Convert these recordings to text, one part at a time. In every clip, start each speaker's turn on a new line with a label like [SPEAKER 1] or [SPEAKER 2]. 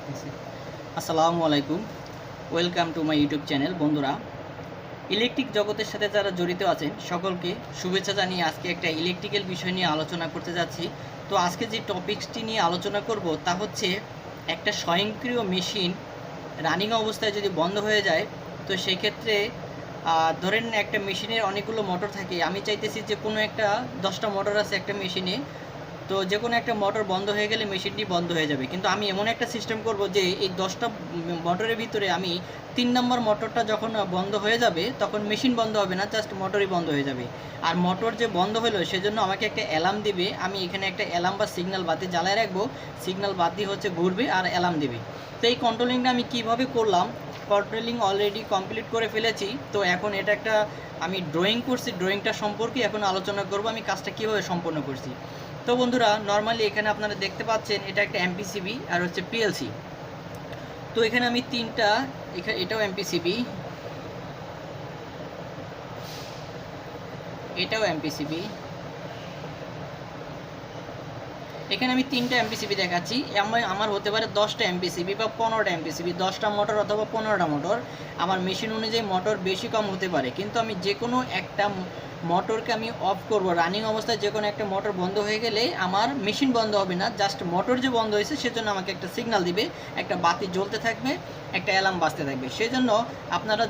[SPEAKER 1] করতেছি।
[SPEAKER 2] আসসালামু আলাইকুম, welcome to my YouTube channel. বন্ধুরা, ইলেকট্রিক জগতের সাথে যারা জড়িত আছেন সকলকে শুভেচ্ছা জানিয়ে আজকে একটা ইলেকট্রিক্যাল বিষয় নিয়ে আলোচনা করতে যাচ্ছি। তো আজকে যে টপিকসটি নিয়ে আলোচনা করব তা হচ্ছে একটা স্বয়ংক্রিয় মেশিন রানিং অবস্থায় যদি বন্ধ হয়ে যায়, তো সেক্ষেত্রে ধরেন একটা মেশিনের অনেকগুলো মোটর থাকে। আমি চাইতেছি যে কোনো একটা 10টা মোটর আছে একটা মেশিনে, তো যে কোনো একটা মোটর বন্ধ হয়ে গেলে মেশিনটি বন্ধ হয়ে যাবে। কিন্তু আমি এমন একটা সিস্টেম করব যে এই 10টা মোটরের ভিতরে আমি 3 নম্বর মোটরটা যখন বন্ধ হয়ে যাবে তখন মেশিন বন্ধ হবে না, জাস্ট মোটরই বন্ধ হয়ে যাবে। আর মোটর যে বন্ধ হলো সেজন্য আমাকে একটা অ্যালার্ম দিবে। আমি এখানে একটা অ্যালার্ম বা সিগন্যাল বাতি জ্বালায় রাখবো, সিগন্যাল বাতি হচ্ছে ঘুরবে আর অ্যালার্ম দেবে। তো এই কন্ট্রোলিংটা আমি কিভাবে করলাম, কন্ট্রোলিং অলরেডি কমপ্লিট করে ফেলেছি। তো এখন এটা একটা আমি ড্রয়িং করছি, ড্রয়িংটা সম্পর্কে এখন আলোচনা করব আমি কাজটা কীভাবে সম্পন্ন করছি। তো বন্ধুরা, নর্মালি এখানে আপনারা দেখতে পাচ্ছেন এটা একটা এমপিসিবি আর হচ্ছে পিএলসি। তো এখানে আমি তিনটা, এটাও এমপিসিবি, এটাও এমপিসিবি, এখানে আমি তিনটা এমপিসিবি দেখাচ্ছি। আমার হতে পারে 10টা এমপিসিবি বা 15টা এমপিসিবি, 10টা মোটর অথবা 15টা মোটর। আমার মেশিন অনুযায়ী মোটর বেশি কম হতে পারে, কিন্তু আমি যে কোনো একটা মোটরকে আমি অফ করব। রানিং অবস্থায় যে কোনো একটা মোটর বন্ধ হয়ে গেলে আমার মেশিন বন্ধ হবে না, জাস্ট মোটর যে বন্ধ হয়েছে সেজন্য আমাকে একটা সিগন্যাল দিবে, একটা বাতি জ্বলতে থাকবে, একটা অ্যালার্ম বাজতে থাকবে। সেই জন্য আপনারা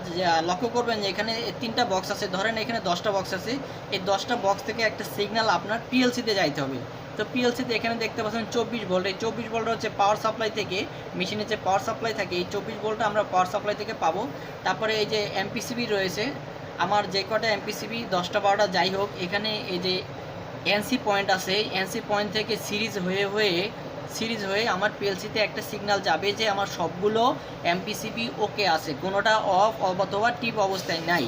[SPEAKER 2] লক্ষ্য করবেন যে এখানে 3টা বক্স আছে, ধরেন এখানে 10টা বক্স আছে। এই 10টা বক্স থেকে একটা সিগন্যাল আপনার পিএলসিতে যাইতে হবে। তো পিএলসিতে এখানে দেখতে পাচ্ছেন 24 ভোল্ট। এই 24 ভোল্ট হচ্ছে পাওয়ার সাপ্লাই থেকে, মেশিনের যে পাওয়ার সাপ্লাই থাকে এই 24 ভোল্টটা আমরা পাওয়ার সাপ্লাই থেকে পাবো। তারপরে এই যে এমপিসিবি রয়েছে, আমার যে কটা এমপিসিবি 10টা 12টা যাই হোক, এখানে এই যে এনসি পয়েন্ট আছে, এনসি পয়েন্ট থেকে সিরিজ হয়ে আমার পিএলসিতে একটা সিগন্যাল যাবে যে আমার সবগুলো এমপিসিবি ওকে আছে, কোনোটা অফ অথবা টিপ অবস্থায় নাই।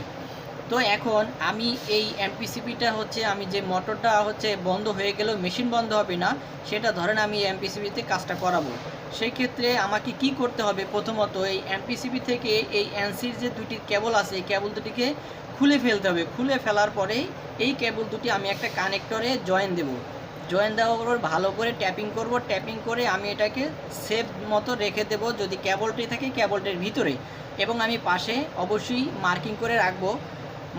[SPEAKER 2] তো এখন আমি এই এমপিসিবিটা হচ্ছে, আমি যে মোটরটা হচ্ছে বন্ধ হয়ে গেলেও মেশিন বন্ধ হবে না, সেটা ধরেন আমি এমপিসিবিতে কাজটা করাবো। সেই ক্ষেত্রে আমাকে কি করতে হবে, প্রথমত এই এমপিসিবি থেকে এই এনসির যে দুটি কেবল আছে এই কেবল দুটিকে খুলে ফেলতে হবে। খুলে ফেলার পরে এই কেবল দুটি আমি একটা কানেক্টরে জয়েন দেব। জয়েন দেওয়ার পর ভালো করে ট্যাপিং করব। ট্যাপিং করে আমি এটাকে সেভ মতো রেখে দেব যদি কেবলটি থাকে কেবলটির ভিতরে, এবং আমি পাশে অবশ্যই মার্কিং করে রাখবো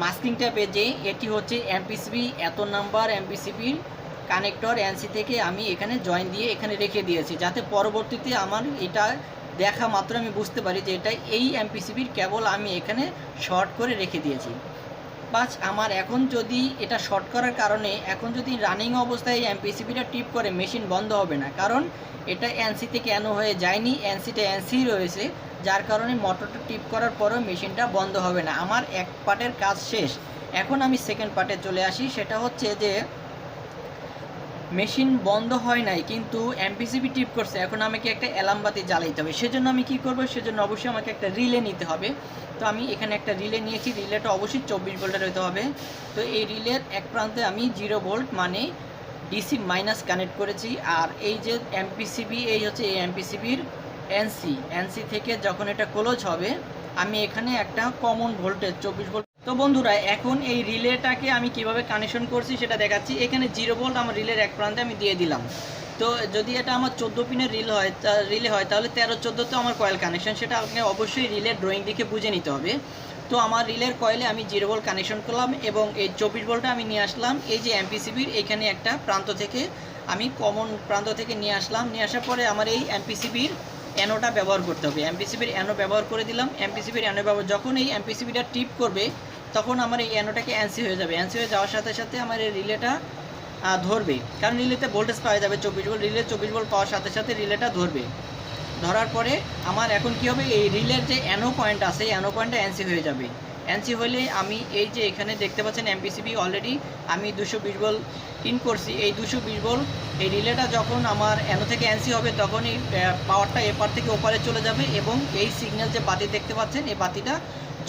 [SPEAKER 2] মাস্কিং ট্যাপে যে এটি হচ্ছে এমপিসিবি এত নাম্বার এমপিসিবির কানেক্টর এনসি থেকে আমি এখানে জয়েন দিয়ে এখানে রেখে দিয়েছি, যাতে পরবর্তীতে আমার এটা দেখা মাত্র আমি বুঝতে পারি যে এটা এই এমপিসিবির কেবল আমি এখানে শর্ট করে রেখে দিয়েছি। বাস আমার এখন যদি এটা শর্ট করার কারণে এখন যদি রানিং অবস্থায় এমপিসিবিটা টিপ করে মেশিন বন্ধ হবে না, কারণ এটা এনসি থেকে এনো হয়ে যায়নি, এনসিটা এনসি রয়েছে, যার কারণে মোটরটা টিপ করার পরেও মেশিনটা বন্ধ হবে না। আমার এক পার্টের কাজ শেষ। এখন আমি সেকেন্ড পার্টে চলে আসি, সেটা হচ্ছে যে মেশিন বন্ধ হয় নাই কিন্তু এমপিসিবি টিপ করছে, এখন আমাকে একটা অ্যালার্ম বাতি জ্বালাইতে হবে। সেজন্য আমি কি করব, সেজন্য অবশ্যই আমাকে একটা রিলে নিতে হবে। তো আমি এখানে একটা রিলে নিয়েছি, রিলেটা অবশ্যই 24 ভোল্টের হতে হবে। তো এই রিলের এক প্রান্তে আমি 0 ভোল্ট মানে ডিসি মাইনাস কানেক্ট করেছি। আর এই যে এমপিসিবি, এই হচ্ছে এই এমপিসিবির এনসি থেকে যখন এটা ক্লোজ হবে আমি এখানে একটা কমন ভোল্টেজ 24 ভোল্ট। তো বন্ধুরা, এখন এই রিলেটাকে আমি কিভাবে কানেকশন করছি সেটা দেখাচ্ছি। এখানে 0 ভোল্ট আমার রিলের এক প্রান্তে আমি দিয়ে দিলাম। তো যদি এটা আমার 14 পিনের রিলে হয় তাহলে 13-14 আমার কয়েল কানেকশন, সেটা আপনি অবশ্যই রিলের ড্রয়িং দেখে বুঝে নিতে হবে। তো আমার রিলের কয়েলে আমি 0 ভোল্ট কানেকশন করলাম এবং এই 24 ভোল্টটা আমি নিয়ে আসলাম এই যে এমপিসিবির এখানে একটা প্রান্ত থেকে, আমি কমন প্রান্ত থেকে নিয়ে আসলাম। নিয়ে আসার পরে আমার এই এমপিসিবির অ্যানোটা ব্যবহার করতে হবে। এমপিসিবির অ্যানো ব্যবহার করে দিলাম। এমপিসিবির অ্যানো ব্যবহার, যখন এই এমপিসিবিটা টিপ করবে তখন আমার এই অ্যানোটাকে এনসি হয়ে যাবে। এনসি হয়ে যাওয়ার সাথে সাথে আমার এই রিলেটা ধরবে, কারণ রিলেতে ভোল্টেজ পাওয়া যাবে 24 ভোল্ট। রিলে 24 ভোল্ট পাওয়ার সাথে সাথে রিলেটা ধরবে। ধরার পরে আমার এখন কি হবে, এই রিলের যে অ্যানো পয়েন্ট আছে এই অ্যানো পয়েন্টটা এনসি হয়ে যাবে। এনসি হলে আমি এই যে এখানে দেখতে পাচ্ছেন এমপিসিবি অলরেডি আমি 220 ভোল্ট ইন করছি। এই 220 ভোল্ট এই রিলেটা যখন আমার অ্যানো থেকে এনসি হবে তখন এই পাওয়ারটা এপার থেকে ওপারে চলে যাবে এবং এই সিগন্যাল যে বাতি দেখতে পাচ্ছেন এই বাতিটা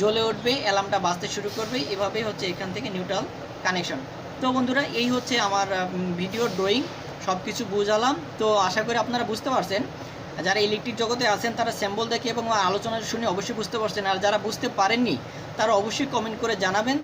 [SPEAKER 2] জ্বলে উঠবে, অ্যালার্মটা বাজতে শুরু করবে। এভাবেই হচ্ছে এখান থেকে নিউট্রাল কানেকশন। তো বন্ধুরা, এই হচ্ছে আমার ভিডিও ড্রয়িং, সব কিছু বুঝালাম। তো আশা করি আপনারা বুঝতে পারছেন। যারা ইলেকট্রিক জগতে আছেন তারা স্যাম্পল দেখে এবং আলোচনা শুনে অবশ্যই বুঝতে পারছেন, আর যারা বুঝতে পারেননি তারা অবশ্যই কমেন্ট করে জানাবেন।